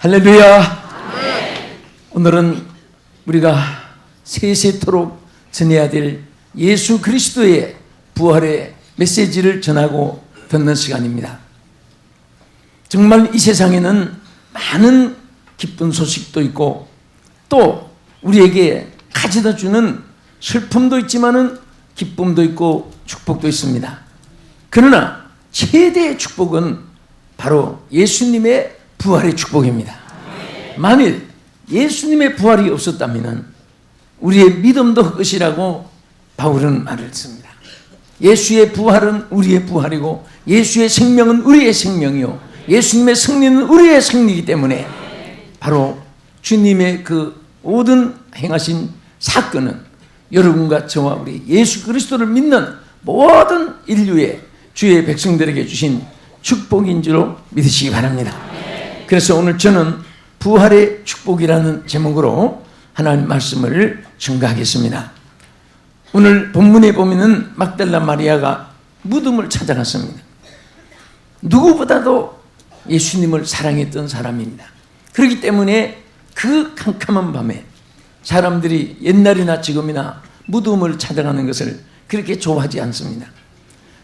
할렐루야. 오늘은 우리가 세세토록 전해야 될 예수 그리스도의 부활의 메시지를 전하고 듣는 시간입니다. 정말 이 세상에는 많은 기쁜 소식도 있고 또 우리에게 가져다 주는 슬픔도 있지만은 기쁨도 있고 축복도 있습니다. 그러나 최대의 축복은 바로 예수님의 부활의 축복입니다. 만일 예수님의 부활이 없었다면 우리의 믿음도 헛것이라고 바울은 말을 했습니다. 예수의 부활은 우리의 부활이고 예수의 생명은 우리의 생명이요 예수님의 승리는 우리의 승리이기 때문에 바로 주님의 그 모든 행하신 사건은 여러분과 저와 우리 예수 그리스도를 믿는 모든 인류의 주의 백성들에게 주신 축복인 줄로 믿으시기 바랍니다. 그래서 오늘 저는 부활의 축복이라는 제목으로 하나님 말씀을 증거하겠습니다. 오늘 본문에 보면은 막달라 마리아가 무덤을 찾아갔습니다. 누구보다도 예수님을 사랑했던 사람입니다. 그렇기 때문에 그 캄캄한 밤에 사람들이 옛날이나 지금이나 무덤을 찾아가는 것을 그렇게 좋아하지 않습니다.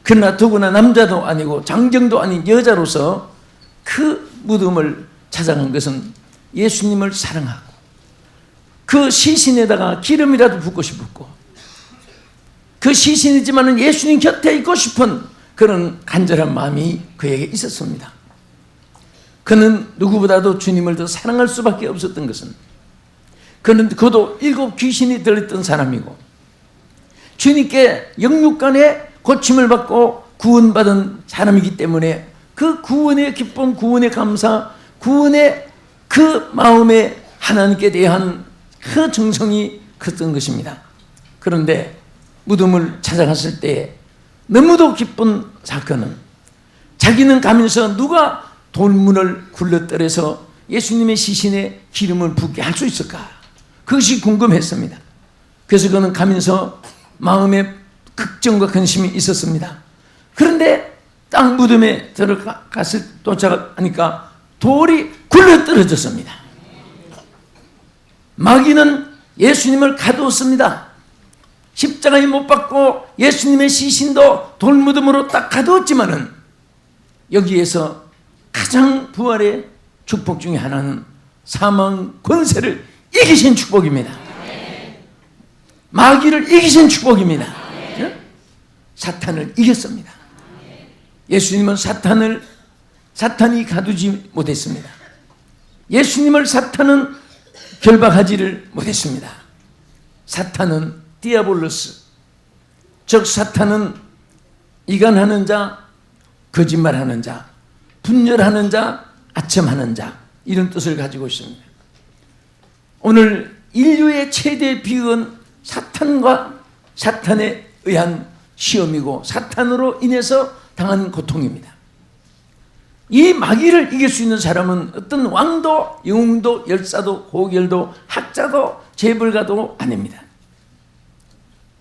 그러나 더구나 남자도 아니고 장정도 아닌 여자로서 그 무덤을 찾아간 것은 예수님을 사랑하고 그 시신에다가 기름이라도 붓고 싶었고 그 시신이지만 예수님 곁에 있고 싶은 그런 간절한 마음이 그에게 있었습니다. 그는 누구보다도 주님을 더 사랑할 수밖에 없었던 것은 그도 7 귀신이 들렸던 사람이고 주님께 영육간에 고침을 받고 구원받은 사람이기 때문에 그 구원의 기쁨, 구원의 감사, 구원의 그 마음에 하나님께 대한 그 정성이 컸던 것입니다. 그런데 무덤을 찾아갔을 때 너무도 기쁜 사건은 자기는 가면서 누가 돌문을 굴러떨어서 예수님의 시신에 기름을 붓게 할 수 있을까? 그것이 궁금했습니다. 그래서 그는 가면서 마음에 걱정과 근심이 있었습니다. 그런데 딱 무덤에 도착하니까 돌이 굴러떨어졌습니다. 마귀는 예수님을 가두었습니다. 십자가에 못 박고 예수님의 시신도 돌무덤으로 딱 가두었지만은 여기에서 가장 부활의 축복 중에 하나는 사망 권세를 이기신 축복입니다. 마귀를 이기신 축복입니다. 사탄을 이겼습니다. 예수님은 사탄이 가두지 못했습니다. 예수님을 사탄은 결박하지를 못했습니다. 사탄은 디아볼로스, 즉 사탄은 이간하는 자, 거짓말하는 자, 분열하는 자, 아첨하는 자 이런 뜻을 가지고 있습니다. 오늘 인류의 최대 비극은 사탄과 사탄에 의한 시험이고 사탄으로 인해서 당한 고통입니다. 이 마귀를 이길 수 있는 사람은 어떤 왕도, 영웅도, 열사도, 고결도, 학자도, 재벌가도 아닙니다.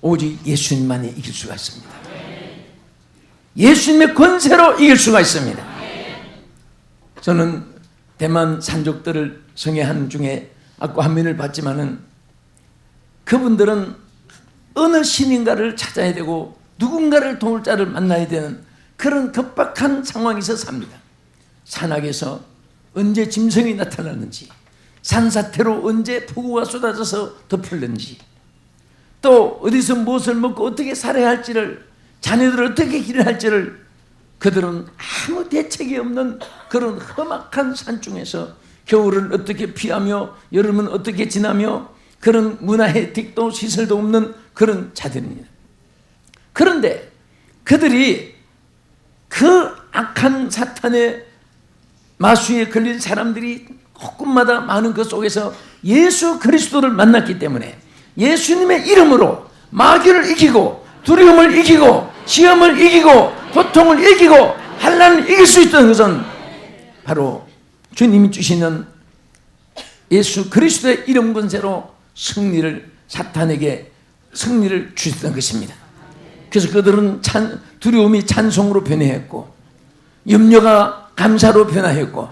오직 예수님만이 이길 수가 있습니다. 예수님의 권세로 이길 수가 있습니다. 저는 대만 산족들을 성회한 중에 아까 화면을 봤지만은 그분들은 어느 신인가를 찾아야 되고 누군가를 도울 자를 만나야 되는 그런 급박한 상황에서 삽니다. 산악에서 언제 짐승이 나타났는지, 산사태로 언제 폭우가 쏟아져서 덮을는지, 또 어디서 무엇을 먹고 어떻게 살아야 할지를, 자녀들을 어떻게 기를 할지를 그들은 아무 대책이 없는 그런 험악한 산중에서 겨울은 어떻게 피하며 여름은 어떻게 지나며 그런 문화의 틱도 시설도 없는 그런 자들입니다. 그런데 그들이 그 악한 사탄의 마수에 걸린 사람들이 곳곳마다 많은 그 속에서 예수 그리스도를 만났기 때문에 예수님의 이름으로 마귀를 이기고 두려움을 이기고 시험을 이기고 고통을 이기고 환난을 이길 수 있던 것은 바로 주님이 주시는 예수 그리스도의 이름 권세로 사탄에게 승리를 주셨던 것입니다. 그래서 그들은 두려움이 찬송으로 변해했고 염려가 감사로 변화했고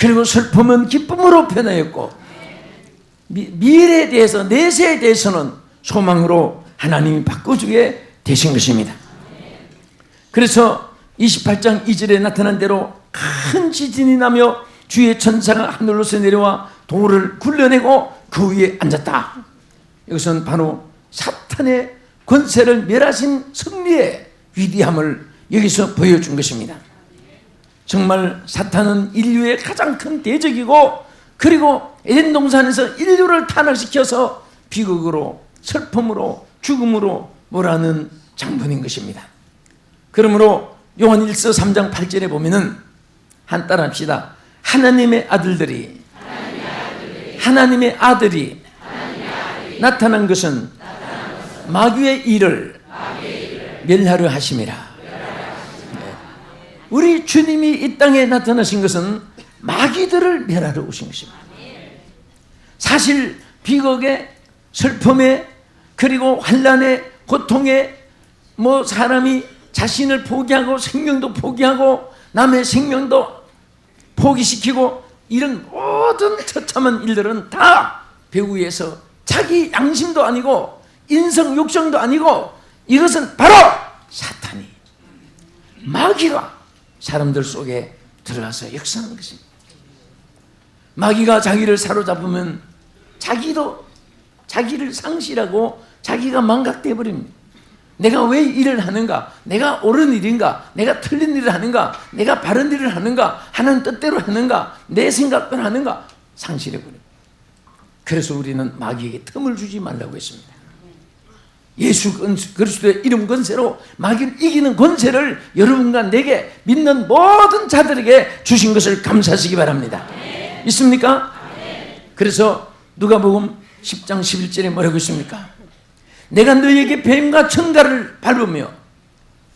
그리고 슬픔은 기쁨으로 변하였고 미래에 대해서 내세에 대해서는 소망으로 하나님이 바꿔주게 되신 것입니다. 그래서 28장 2절에 나타난 대로 큰 지진이 나며 주의 천사가 하늘로서 내려와 돌을 굴려내고 그 위에 앉았다. 이것은 바로 사탄의 권세를 멸하신 승리의 위대함을 여기서 보여준 것입니다. 정말 사탄은 인류의 가장 큰 대적이고, 그리고 에덴 동산에서 인류를 타락시켜서 비극으로, 슬픔으로, 죽음으로 몰아넣은 장본인 것입니다. 그러므로 요한 1서 3장 8절에 보면은 한 따라합시다. 하나님의 아들이 나타난 것은 마귀의 일을 멸하려 하심이라. 우리 주님이 이 땅에 나타나신 것은 마귀들을 멸하러 오신 것입니다. 사실 비극에, 슬픔에, 그리고 환난에, 고통에 사람이 자신을 포기하고 생명도 포기하고 남의 생명도 포기시키고 이런 모든 처참한 일들은 다 배후에서 자기 양심도 아니고 인성 욕정도 아니고, 이것은 바로 사탄이, 마귀가 사람들 속에 들어가서 역사하는 것입니다. 마귀가 자기를 사로잡으면 자기도 자기를 상실하고 자기가 망각되어 버립니다. 내가 왜 일을 하는가? 내가 옳은 일인가? 내가 틀린 일을 하는가? 내가 바른 일을 하는가? 하나님 뜻대로 하는가? 내 생각대로 하는가? 상실해버려요. 그래서 우리는 마귀에게 틈을 주지 말라고 했습니다. 예수 그리스도의 이름 권세로 마귀를 이기는 권세를 여러분과 내게 믿는 모든 자들에게 주신 것을 감사하시기 바랍니다. 믿습니까? 그래서 누가복음 10장 11절에 뭐라고 있습니까? 내가 너희에게 뱀과 청가를 밟으며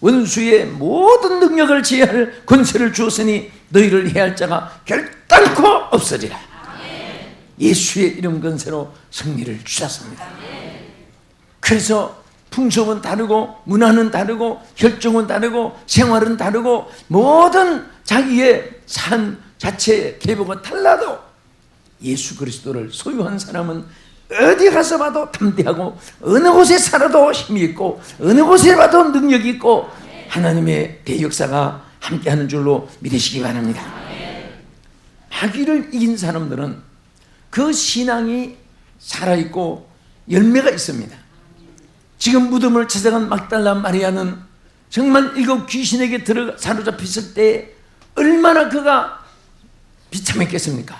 원수의 모든 능력을 제할 권세를 주었으니 너희를 해할 자가 결단코 없으리라. 예수의 이름 권세로 승리를 주셨습니다. 그래서 풍속은 다르고 문화는 다르고 혈종은 다르고 생활은 다르고 모든 자기의 삶 자체의 계보가 달라도 예수 그리스도를 소유한 사람은 어디 가서 봐도 담대하고 어느 곳에 살아도 힘이 있고 어느 곳에 봐도 능력이 있고 하나님의 대역사가 함께하는 줄로 믿으시기 바랍니다. 마귀를 이긴 사람들은 그 신앙이 살아있고 열매가 있습니다. 지금 무덤을 찾아간 막달라 마리아는 정말 7 귀신에게 사로잡혔을 때 얼마나 그가 비참했겠습니까?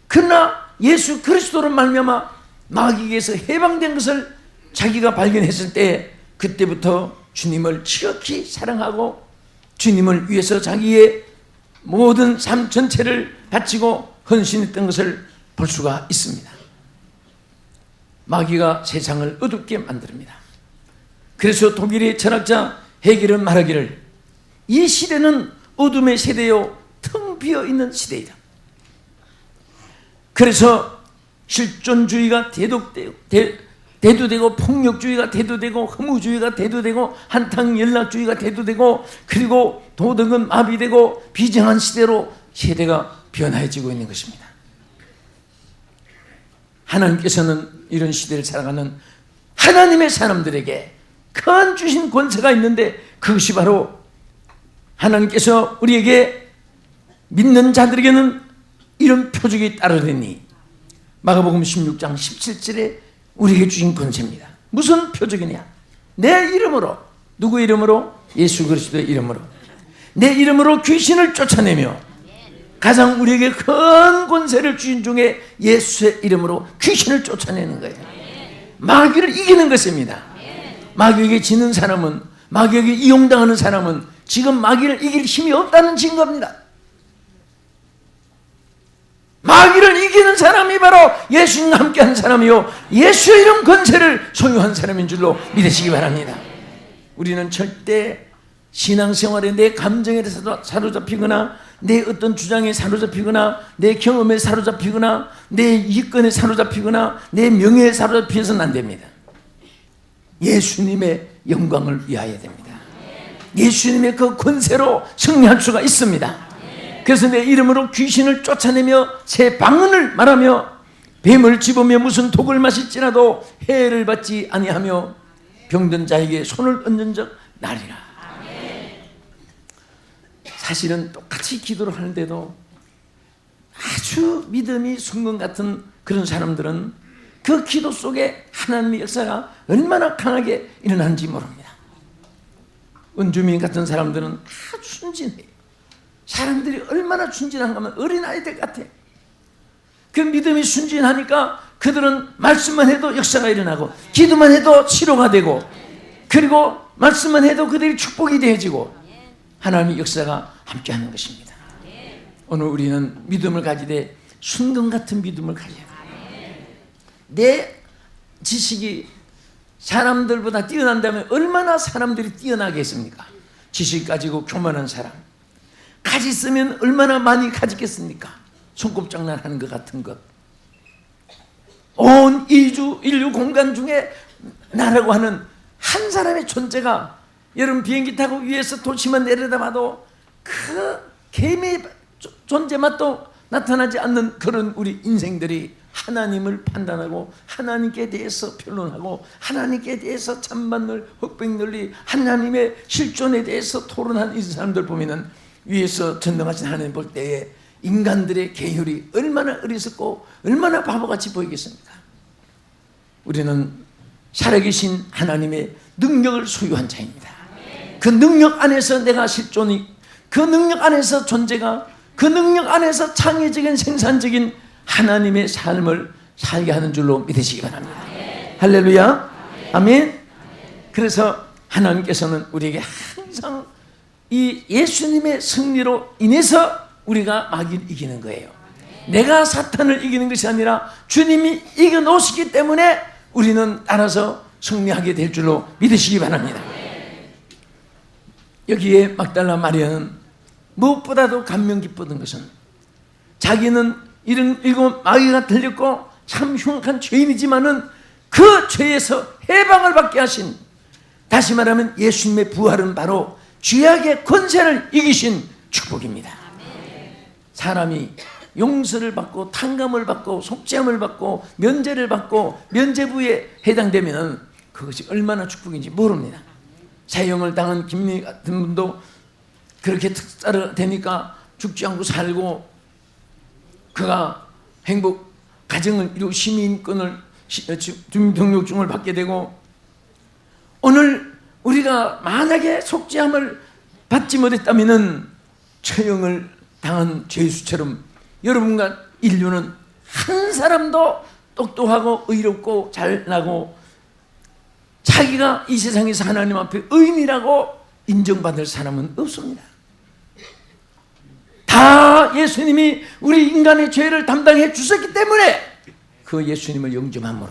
그러나 예수 그리스도로 말미암아 마귀에게서 해방된 것을 자기가 발견했을 때 그때부터 주님을 지극히 사랑하고 주님을 위해서 자기의 모든 삶 전체를 바치고 헌신했던 것을 볼 수가 있습니다. 마귀가 세상을 어둡게 만듭니다. 그래서 독일의 철학자 헤겔은 말하기를 이 시대는 어둠의 세대요 텅 비어있는 시대이다. 그래서 실존주의가 대두되고 폭력주의가 대두되고 허무주의가 대두되고 한탕연락주의가 대두되고 그리고 도덕은 마비되고 비정한 시대로 세대가 변화해지고 있는 것입니다. 하나님께서는 이런 시대를 살아가는 하나님의 사람들에게 큰 주신 권세가 있는데 그것이 바로 하나님께서 우리에게 믿는 자들에게는 이런 표적이 따르리니 마가복음 16장 17절에 우리에게 주신 권세입니다. 무슨 표적이냐? 내 이름으로, 누구의 이름으로? 예수 그리스도의 이름으로, 내 이름으로 귀신을 쫓아내며 가장 우리에게 큰 권세를 주신 중에 예수의 이름으로 귀신을 쫓아내는 거예요. 마귀를 이기는 것입니다. 마귀에게 지는 사람은, 마귀에게 이용당하는 사람은 지금 마귀를 이길 힘이 없다는 증거입니다. 마귀를 이기는 사람이 바로 예수님과 함께한 사람이요 예수의 이름 권세를 소유한 사람인 줄로 믿으시기 바랍니다. 우리는 절대 신앙생활에 내 감정에 사로잡히거나 내 어떤 주장에 사로잡히거나 내 경험에 사로잡히거나 내 이권에 사로잡히거나 내 명예에 사로잡혀서는 안 됩니다. 예수님의 영광을 위하여 됩니다. 예수님의 그 권세로 승리할 수가 있습니다. 그래서 내 이름으로 귀신을 쫓아내며 새 방언을 말하며 뱀을 집으며 무슨 독을 마실지라도 해를 받지 아니하며 병든 자에게 손을 얹는 적 나리라. 사실은 똑같이 기도를 하는데도 아주 믿음이 순금 같은 그런 사람들은 그 기도 속에 하나님의 역사가 얼마나 강하게 일어나는지 모릅니다. 은주민 같은 사람들은 아주 순진해요. 사람들이 얼마나 순진한가 하면 어린아이들 같아. 그 믿음이 순진하니까 그들은 말씀만 해도 역사가 일어나고 기도만 해도 치료가 되고 그리고 말씀만 해도 그들이 축복이 되어지고 하나님의 역사가 함께하는 것입니다. 오늘 우리는 믿음을 가지되 순금 같은 믿음을 가져야 돼요. 내 지식이 사람들보다 뛰어난다면 얼마나 사람들이 뛰어나겠습니까? 지식 가지고 교만한 사람 가지 쓰면 얼마나 많이 가지겠습니까? 손꼽장난 하는 것 같은 것. 온 인류 공간 중에 나라고 하는 한 사람의 존재가 여러분 비행기 타고 위에서 도시만 내려다봐도 그 개미의 존재맛도 나타나지 않는 그런 우리 인생들이 하나님을 판단하고 하나님께 대해서 변론하고 하나님께 대해서 찬반을 흑백널리 하나님의 실존에 대해서 토론한 이 사람들 보면은 위에서 전능하신 하나님 볼 때에 인간들의 계율이 얼마나 어리석고 얼마나 바보같이 보이겠습니까? 우리는 살아계신 하나님의 능력을 소유한 자입니다. 그 능력 안에서 내가 실존이, 그 능력 안에서 존재가, 그 능력 안에서 창의적인 생산적인 하나님의 삶을 살게 하는 줄로 믿으시기 바랍니다. 할렐루야. 아멘. 그래서 하나님께서는 우리에게 항상 이 예수님의 승리로 인해서 우리가 마귀를 이기는 거예요. 내가 사탄을 이기는 것이 아니라 주님이 이겨놓으시기 때문에 우리는 따라서 승리하게 될 줄로 믿으시기 바랍니다. 여기에 막달라 마리아는 무엇보다도 감명 깊었던 것은 자기는 이런 일곱 마귀가 들렸고 참 흉악한 죄인이지만은 그 죄에서 해방을 받게 하신, 다시 말하면 예수님의 부활은 바로 죄악의 권세를 이기신 축복입니다. 사람이 용서를 받고 탕감을 받고 속죄함을 받고 면제를 받고 면죄부에 해당되면 그것이 얼마나 축복인지 모릅니다. 사형을 당한 김미 같은 분도 그렇게 특사를 되니까 죽지 않고 살고 그가 행복 가정을 이루고 시민권을 주민등록증을 받게 되고, 오늘 우리가 만약에 속죄함을 받지 못했다면 처형을 당한 죄수처럼 여러분과 인류는 한 사람도 똑똑하고 의롭고 잘나고 자기가 이 세상에서 하나님 앞에 의인이라고 인정받을 사람은 없습니다. 다 예수님이 우리 인간의 죄를 담당해 주셨기 때문에 그 예수님을 영접함으로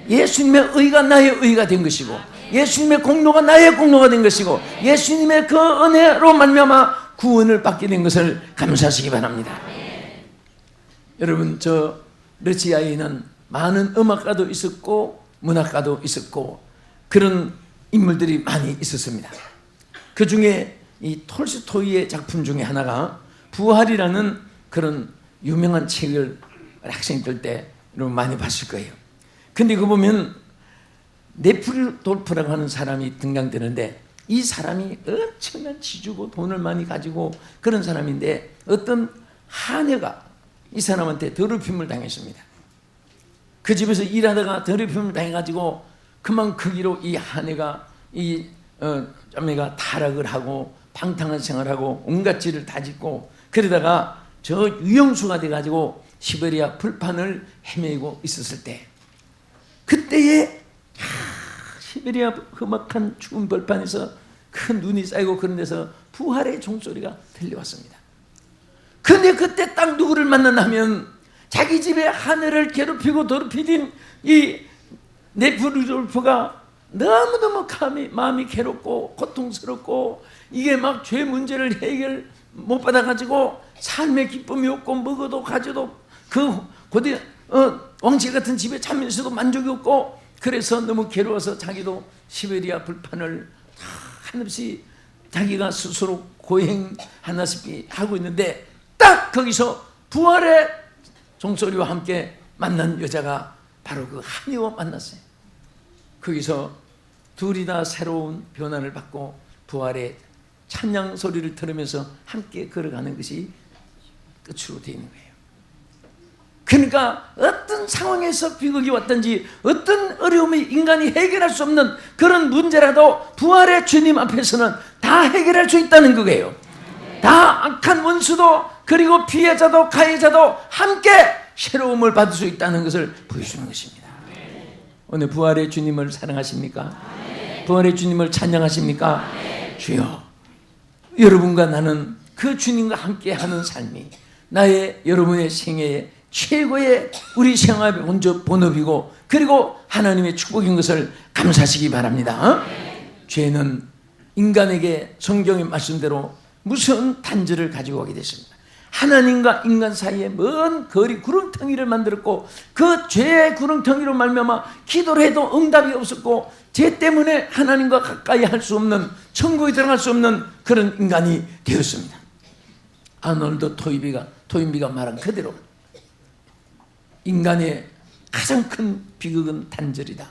예수님의 의가 나의 의가 된 것이고 예수님의 공로가 나의 공로가 된 것이고 예수님의 그 은혜로 말미암아 구원을 받게 된 것을 감사하시기 바랍니다. 여러분, 저 러시아에는 많은 음악가도 있었고 문학가도 있었고 그런 인물들이 많이 있었습니다. 그 중에 이 톨스토이의 작품 중에 하나가 부활이라는 그런 유명한 책을 학생들 때 여러분 많이 봤을 거예요. 근데 그거 보면 네프리돌프라고 하는 사람이 등장되는데 이 사람이 엄청난 지주고 돈을 많이 가지고 그런 사람인데 어떤 하녀가 이 사람한테 더럽힘을 당했습니다. 그 집에서 일하다가 더럽힘을 당해가지고 그만 크기로 이 하녀가 이 자매가 타락을 하고 방탕한 생활하고 온갖 죄를 다 짓고 그러다가 저 유영수가 돼가지고 시베리아 불판을 헤매고 있었을 때 그때에 시베리아 험악한 추운 벌판에서 큰 눈이 쌓이고 그런 데서 부활의 종소리가 들려왔습니다. 근데 그때 딱 누구를 만나면 자기 집에 하늘을 괴롭히고 더럽히던 이 네프리돌프가 너무너무 마음이 괴롭고 고통스럽고 이게 막 죄 문제를 해결 못 받아가지고 삶의 기쁨이 없고 먹어도 가져도 그 고대 왕실 같은 집에 자면서도 만족이 없고 그래서 너무 괴로워서 자기도 시베리아 불판을 한없이 자기가 스스로 고행하다시피 하고 있는데 딱 거기서 부활의 종소리와 함께 만난 여자가 바로 그 한이와 만났어요. 거기서 둘이 다 새로운 변화를 받고 부활의 찬양 소리를 들으면서 함께 걸어가는 것이 끝으로 되어 있는 거예요. 그러니까 어떤 상황에서 비극이 왔든지 어떤 어려움이 인간이 해결할 수 없는 그런 문제라도 부활의 주님 앞에서는 다 해결할 수 있다는 거예요. 다 악한 원수도 그리고 피해자도 가해자도 함께 새로움을 받을 수 있다는 것을 보여주는 것입니다. 오늘 부활의 주님을 사랑하십니까? 부활의 주님을 찬양하십니까? 주여, 여러분과 나는 그 주님과 함께하는 삶이 나의 여러분의 생애의 최고의 우리 생활의 먼저 본업이고 그리고 하나님의 축복인 것을 감사하시기 바랍니다. 죄는 인간에게 성경의 말씀대로 무서운 단절을 가지고 오게 됐습니다. 하나님과 인간 사이에 먼 거리 구렁텅이를 만들었고 그 죄의 구렁텅이로 말미암아 기도를 해도 응답이 없었고 죄 때문에 하나님과 가까이 할 수 없는 천국에 들어갈 수 없는 그런 인간이 되었습니다. 아놀드 토인비가 말한 그대로 인간의 가장 큰 비극은 단절이다.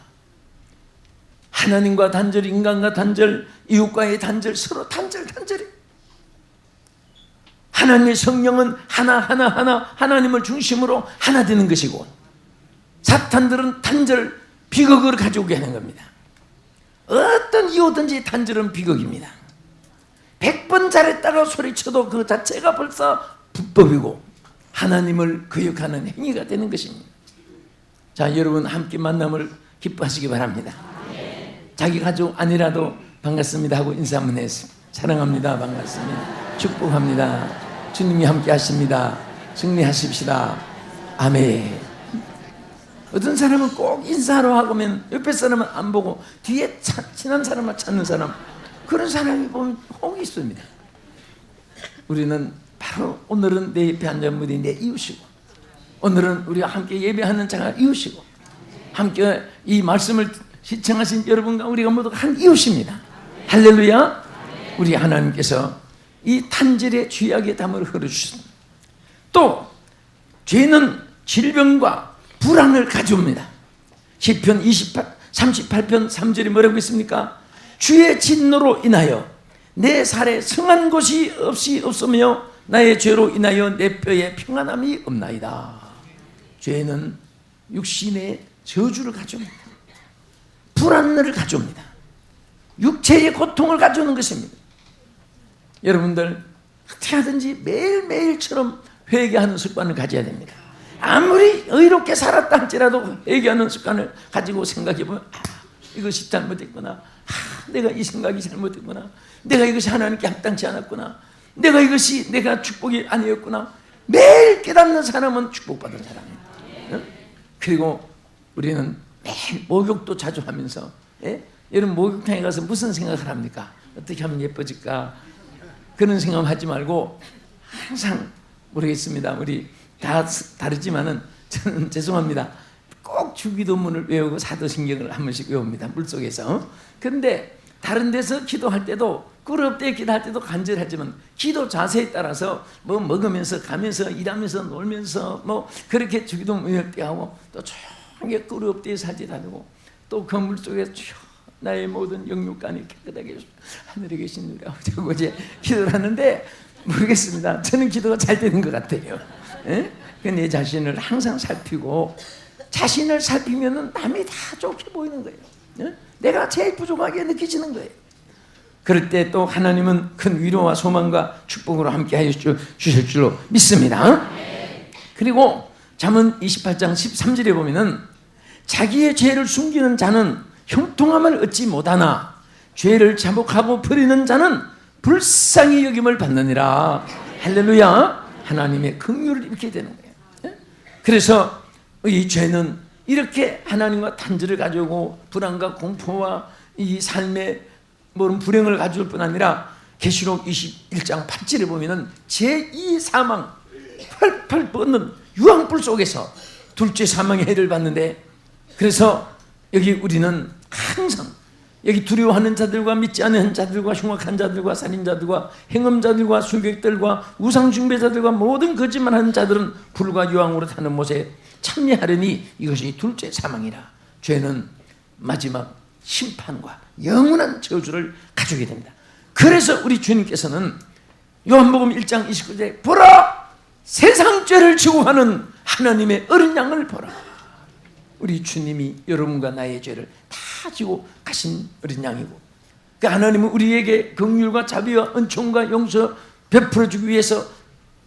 하나님과 단절, 인간과 단절, 이웃과의 단절, 서로 단절이. 하나님의 성령은 하나님을 중심으로 하나 되는 것이고 사탄들은 단절, 비극을 가져오게 하는 겁니다. 어떤 이유든지 단절은 비극입니다. 100번 잘했다고 소리쳐도 그 자체가 벌써 불법이고 하나님을 거역하는 행위가 되는 것입니다. 자, 여러분 함께 만남을 기뻐하시기 바랍니다. 자기 가족 아니라도 반갑습니다 하고 인사 한번 했습니다. 사랑합니다. 반갑습니다. 축복합니다. 주님이 함께 하십니다. 승리하십시다. 아멘. 어떤 사람은 꼭 인사하러 하면 옆에 사람은 안 보고 뒤에 친한 사람만 찾는 사람, 그런 사람이 보면 혹이 있습니다. 우리는 바로 오늘은 내 옆에 앉은 분이 내 이웃이고 오늘은 우리가 함께 예배하는 자가 이웃이고 함께 이 말씀을 시청하신 여러분과 우리가 모두 한 이웃입니다. 할렐루야. 우리 하나님께서 이 탄절의 죄악의 담을 흘려주셨습니다. 또 죄는 질병과 불안을 가져옵니다. 시편 38편 3절이 뭐라고 있습니까? 주의 진노로 인하여 내 살에 성한 곳이 없으며 나의 죄로 인하여 내 뼈에 평안함이 없나이다. 죄는 육신의 저주를 가져옵니다. 불안을 가져옵니다. 육체의 고통을 가져오는 것입니다. 여러분들 어떻게 하든지 매일매일처럼 회개하는 습관을 가져야 됩니다. 아무리 의롭게 살았다 할지라도 회개하는 습관을 가지고 생각해보면 이것이 잘못됐구나, 내가 이 생각이 잘못됐구나, 내가 이것이 하나님께 합당치 않았구나, 내가 축복이 아니었구나. 매일 깨닫는 사람은 축복받은 사람이에요. 그리고 우리는 매일 목욕도 자주 하면서 여러분 목욕탕에 가서 무슨 생각을 합니까? 어떻게 하면 예뻐질까? 그런 생각하지 말고 항상 모르겠습니다. 우리 다 다르지만은 저는 죄송합니다. 꼭 주기도문을 외우고 사도신경을 한 번씩 외웁니다. 물속에서. 그런데 다른 데서 기도할 때도 꿀업때 기도할 때도 간절하지만 기도 자세에 따라서 뭐 먹으면서 가면서 일하면서 놀면서 뭐 그렇게 주기도문 외울 때 하고 또 조용히 꿀업때에서 할 때 다르고 또 그 물속에 나의 모든 영육간이 깨끗하게 해주시고 하늘에 계신 우리 아버지 하고 이제 기도를 하는데 모르겠습니다. 저는 기도가 잘 되는 것 같아요. 내 자신을 항상 살피고 자신을 살피면 남이 다 좋게 보이는 거예요. 내가 제일 부족하게 느껴지는 거예요. 그럴 때 또 하나님은 큰 위로와 소망과 축복으로 함께 하여 주실 줄로 믿습니다. 그리고 잠언 28장 13절에 보면은 자기의 죄를 숨기는 자는 형통함을 얻지 못하나 죄를 자복하고 버리는 자는 불쌍히 여김을 받느니라. 할렐루야. 하나님의 긍휼을 입게 되는 거예요. 그래서 이 죄는 이렇게 하나님과 단절을 가져오고 불안과 공포와 이 삶의 모든 불행을 가져올 뿐 아니라 계시록 21장 8절에 보면은 제2 사망 펄펄 뻗는 유황불 속에서 둘째 사망의 해를 받는데, 그래서 여기 우리는 항상 여기 두려워하는 자들과 믿지 않는 자들과 흉악한 자들과 살인자들과 행음자들과 술객들과 우상숭배자들과 모든 거짓말하는 자들은 불과 유황으로 타는 못에 참여하려니 이것이 둘째 사망이라. 죄는 마지막 심판과 영원한 저주를 가져오게 됩니다. 그래서 우리 주님께서는 요한복음 1장 29절에 보라 세상 죄를 지고 하는 하나님의 어린 양을 보라. 우리 주님이 여러분과 나의 죄를 다 지고 가신 어린 양이고, 그 하나님은 우리에게 긍휼과 자비와 은총과 용서 베풀어 주기 위해서,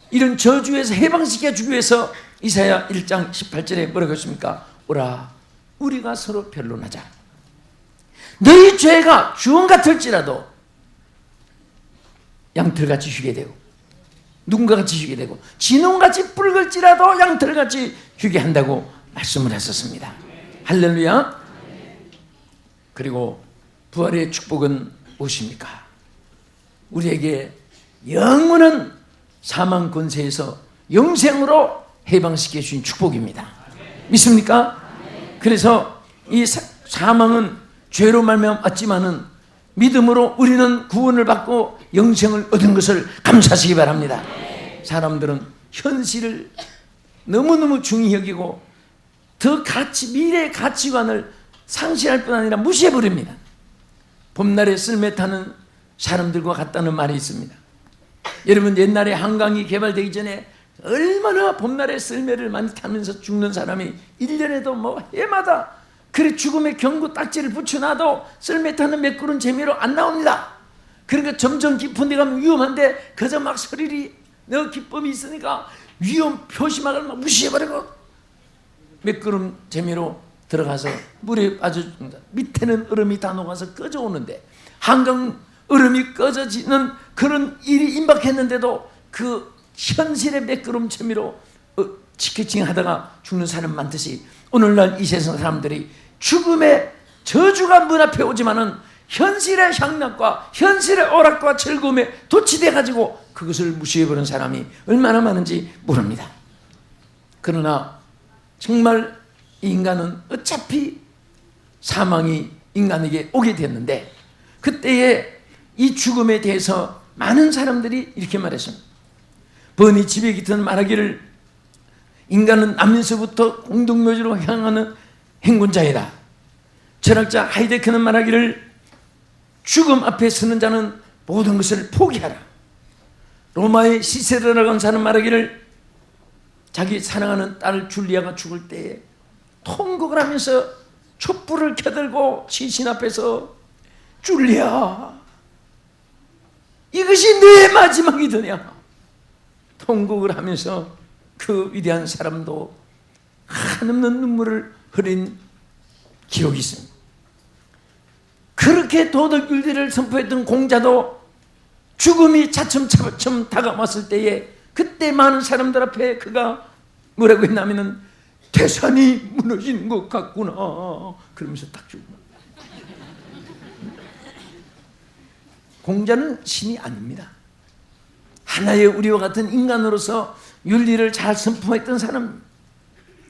이런 저주에서 해방시켜 주기 위해서 이사야 1장 18절에 뭐라고 했습니까? 오라 우리가 서로 변론하자. 너희 죄가 주홍 같을지라도 양털같이 휘게 되고, 누군가같이 휘게 되고, 진홍같이 붉을지라도 양털같이 휘게 한다고 말씀을 했었습니다. 할렐루야. 그리고 부활의 축복은 무엇입니까? 우리에게 영원한 사망 권세에서 영생으로 해방시켜 주신 축복입니다. 믿습니까? 그래서 이 사망은 죄로 말미암아 왔지만은 믿음으로 우리는 구원을 받고 영생을 얻은 것을 감사하시기 바랍니다. 사람들은 현실을 너무너무 중히 여기고 더 미래의 가치관을 상실할 뿐 아니라 무시해버립니다. 봄날에 썰매 타는 사람들과 같다는 말이 있습니다. 여러분, 옛날에 한강이 개발되기 전에 얼마나 봄날에 썰매를 많이 타면서 죽는 사람이 1년에도 뭐 해마다 그래 죽음의 경고 딱지를 붙여놔도 썰매 타는 매끄러운 재미로 안 나옵니다. 그러니까 점점 깊은 데 가면 위험한데 그저 막 스릴이 너 기쁨이 있으니까 위험 표시막을 막 무시해버리고 매끄러운 재미로 들어가서 물에 빠져줍니다. 밑에는 얼음이 다 녹아서 꺼져오는데, 한강 얼음이 꺼져지는 그런 일이 임박했는데도 그 현실의 매끄러움 재미로 치키칭 하다가 죽는 사람 많듯이 오늘날 이 세상 사람들이 죽음의 저주가 문 앞에 오지만은 현실의 향락과 현실의 오락과 즐거움에 도취돼 가지고 그것을 무시해버린 사람이 얼마나 많은지 모릅니다. 그러나 정말 이 인간은 어차피 사망이 인간에게 오게 됐는데, 그때에 이 죽음에 대해서 많은 사람들이 이렇게 말했습니다. 번이 집에 깃든 말하기를 인간은 나면서부터 공동묘지로 향하는 행군자이다. 철학자 하이데크는 말하기를 죽음 앞에 서는 자는 모든 것을 포기하라. 로마의 시세르라고 하는 사람 말하기를 자기 사랑하는 딸 줄리아가 죽을 때에 통곡을 하면서 촛불을 켜들고 시신 앞에서 줄리아 이것이 내 마지막이더냐 통곡을 하면서 그 위대한 사람도 한없는 눈물을 흘린 기록이 있습니다. 그렇게 도덕윤리를 선포했던 공자도 죽음이 차츰차츰 다가왔을 때에 그때 많은 사람들 앞에 그가 뭐라고 했냐면은 태산이 무너지는 것 같구나 그러면서 딱 죽는. 공자는 신이 아닙니다. 하나의 우리와 같은 인간으로서 윤리를 잘 선포했던 사람.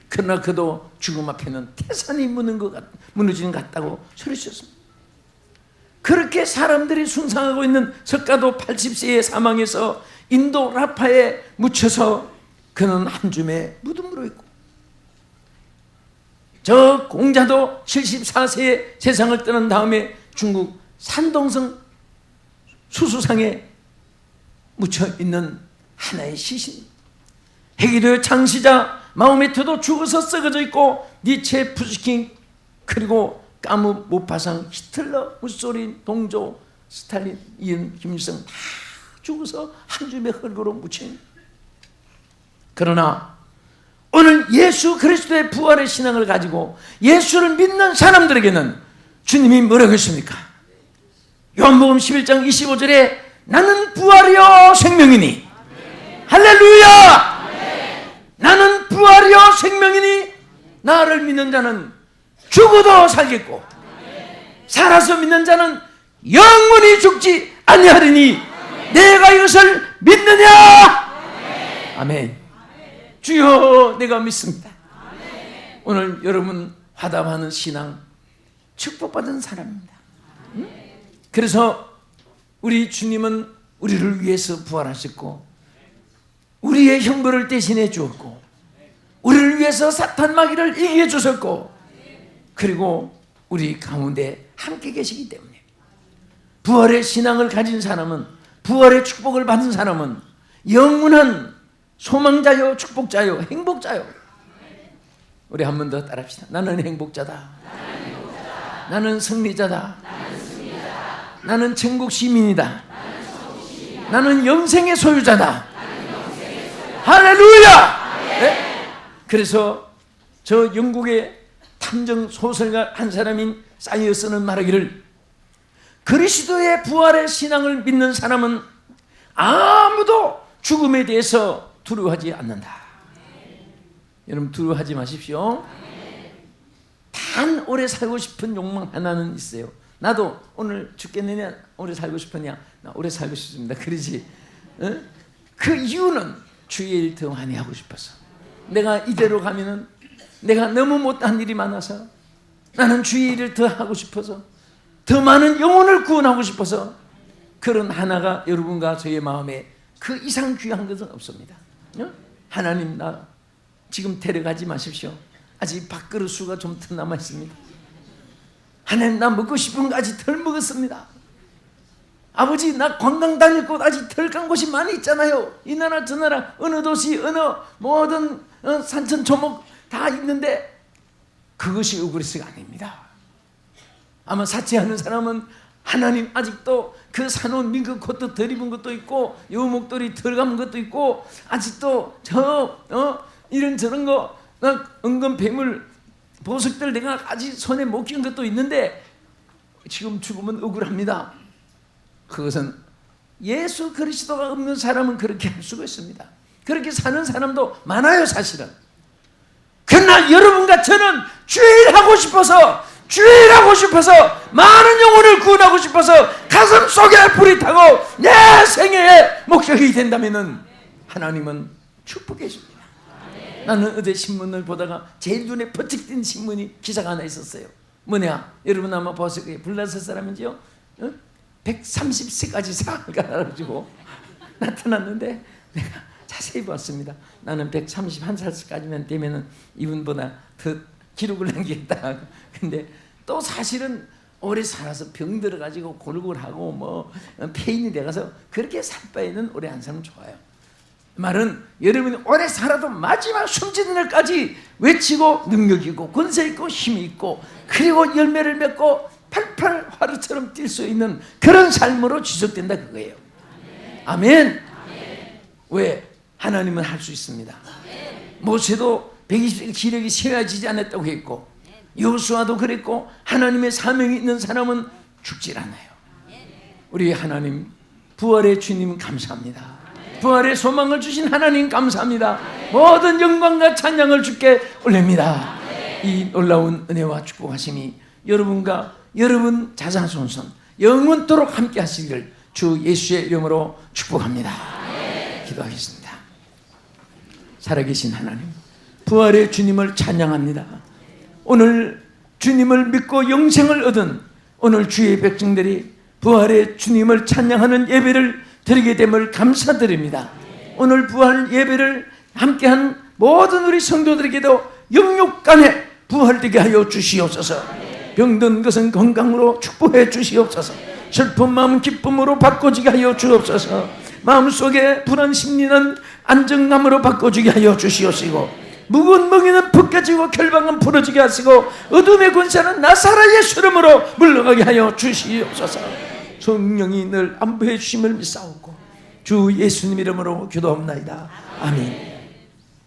그러나 그도 죽음 앞에는 태산이 무너지는 것 같다고 소리쳤습니다. 그렇게 사람들이 숭상하고 있는 석가도 80세의 사망해서 인도 라파에 묻혀서 그는 한 줌의 무덤으로 있고, 저 공자도 74세에 세상을 떠난 다음에 중국 산동성 수수상에 묻혀있는 하나의 시신. 해기도의 창시자 마호메트도 죽어서 썩어져 있고, 니체, 푸스킨, 그리고 까무, 모파상, 히틀러, 무소린, 동조, 스탈린, 이은, 김일성 다 죽어서 한 줌의 흙으로 묻힌. 그러나 오늘 예수 그리스도의 부활의 신앙을 가지고 예수를 믿는 사람들에게는 주님이 뭐라고 했습니까? 요한복음 11장 25절에 나는 부활이요 생명이니. 할렐루야. 나는 부활이요 생명이니 나를 믿는 자는 죽어도 살겠고 살아서 믿는 자는 영원히 죽지 아니하리니 내가 이것을 믿느냐? 아멘. 주여 내가 믿습니다. 오늘 여러분 화답하는 신앙 축복받은 사람입니다. 그래서 우리 주님은 우리를 위해서 부활하셨고 우리의 형벌을 대신해 주었고 우리를 위해서 사탄 마귀를 이기해 주셨고 그리고 우리 가운데 함께 계시기 때문에 부활의 신앙을 가진 사람은, 부활의 축복을 받은 사람은 영원한 소망자요, 축복자요, 행복자요. 우리 한 번 더 따라합시다. 나는 행복자다. 나는 승리자다. 나는 천국 시민이다. 나는 영생의 소유자다. 할렐루야! 네? 그래서 저 영국의 탐정 소설가 한 사람인 사이어스는 말하기를 그리스도의 부활의 신앙을 믿는 사람은 아무도 죽음에 대해서 두려워하지 않는다. 여러분 두려워하지 마십시오. 단 오래 살고 싶은 욕망 하나는 있어요. 나도 오늘 죽겠느냐, 오래 살고 싶으냐, 나 오래 살고 싶습니다. 그러지. 그 이유는 주의 일 더 많이 하고 싶어서. 내가 이대로 가면은 내가 너무 못한 일이 많아서 나는 주의 일을 더 하고 싶어서 더 많은 영혼을 구원하고 싶어서 그런 하나가 여러분과 저의 마음에 그 이상 귀한 것은 없습니다. 하나님 나 지금 데려가지 마십시오. 아직 밥그릇 수가 좀 더 남아 있습니다. 하나님 나 먹고 싶은 거 아직 덜 먹었습니다. 아버지 나 관광 다닐 곳 아직 덜 간 곳이 많이 있잖아요. 이 나라 저 나라 어느 도시 어느 모든 산천 초목 다 있는데 그것이 우그리스가 아닙니다. 아마 사치하는 사람은 하나님 아직도 그 사놓은 민그 콧도 덜 입은 것도 있고 요 목도리 덜 감은 것도 있고 아직도 이런 저런 거 은근 뱀을 보석들 내가 아직 손에 못 낀 것도 있는데 지금 죽으면 억울합니다. 그것은 예수 그리스도가 없는 사람은 그렇게 할 수가 있습니다. 그렇게 사는 사람도 많아요 사실은. 그러나 여러분과 저는 주일하고 싶어서 많은 영혼을 구원하고 싶어서 가슴 속에 불이 타고 내 생애의 목적이 된다면 하나님은 축복해 줍니다. 나는 어제 신문을 보다가 제일 눈에 번쩍 띈 신문이 기사가 하나 있었어요. 뭐냐? 여러분 아마 보았을 거예요. 불란서 사람인지요? 130세까지 살아가지고 나타났는데 내가 자세히 봤습니다. 나는 131살까지만 되면은 이분보다 더 기록을 남기겠다. 근데 또 사실은 오래 살아서 병 들어가지고 골골하고 뭐 폐인이 돼가서 그렇게 살 바에는 오래 안 살면 좋아요. 말은 여러분이 오래 살아도 마지막 숨지는 날까지 외치고 능력 있고 권세 있고 힘이 있고 그리고 열매를 맺고 팔팔 화루처럼 뛸 수 있는 그런 삶으로 지속된다 그거예요. 아멘. 왜? 하나님은 할 수 있습니다. 모세도 120세 기력이 세워지지 않았다고 했고 여호수아도 그랬고 하나님의 사명이 있는 사람은 죽질 않아요. 우리 하나님 부활의 주님 감사합니다. 부활의 소망을 주신 하나님 감사합니다. 모든 영광과 찬양을 주께 올립니다. 이 놀라운 은혜와 축복하심이 여러분과 여러분 자자손손 영원토록 함께 하시기를 주 예수의 이름으로 축복합니다. 기도하겠습니다. 살아계신 하나님 부활의 주님을 찬양합니다. 오늘 주님을 믿고 영생을 얻은 오늘 주의 백성들이 부활의 주님을 찬양하는 예배를 드리게 됨을 감사드립니다. 오늘 부활 예배를 함께한 모든 우리 성도들에게도 영육간에 부활되게 하여 주시옵소서. 병든 것은 건강으로 축복해 주시옵소서. 슬픈 마음 기쁨으로 바꿔주게 하여 주옵소서. 마음속에 불안 심리는 안정감으로 바꿔주게 하여 주시옵시고 무거운 멍에는 벗겨지고 결박은 풀어지게 하시고 어둠의 권세는 나사렛 예수 이름으로 물러가게 하여 주시옵소서. 성령이 늘 안보해 주심을 믿사오고 주 예수님 이름으로 기도합나이다. 아멘.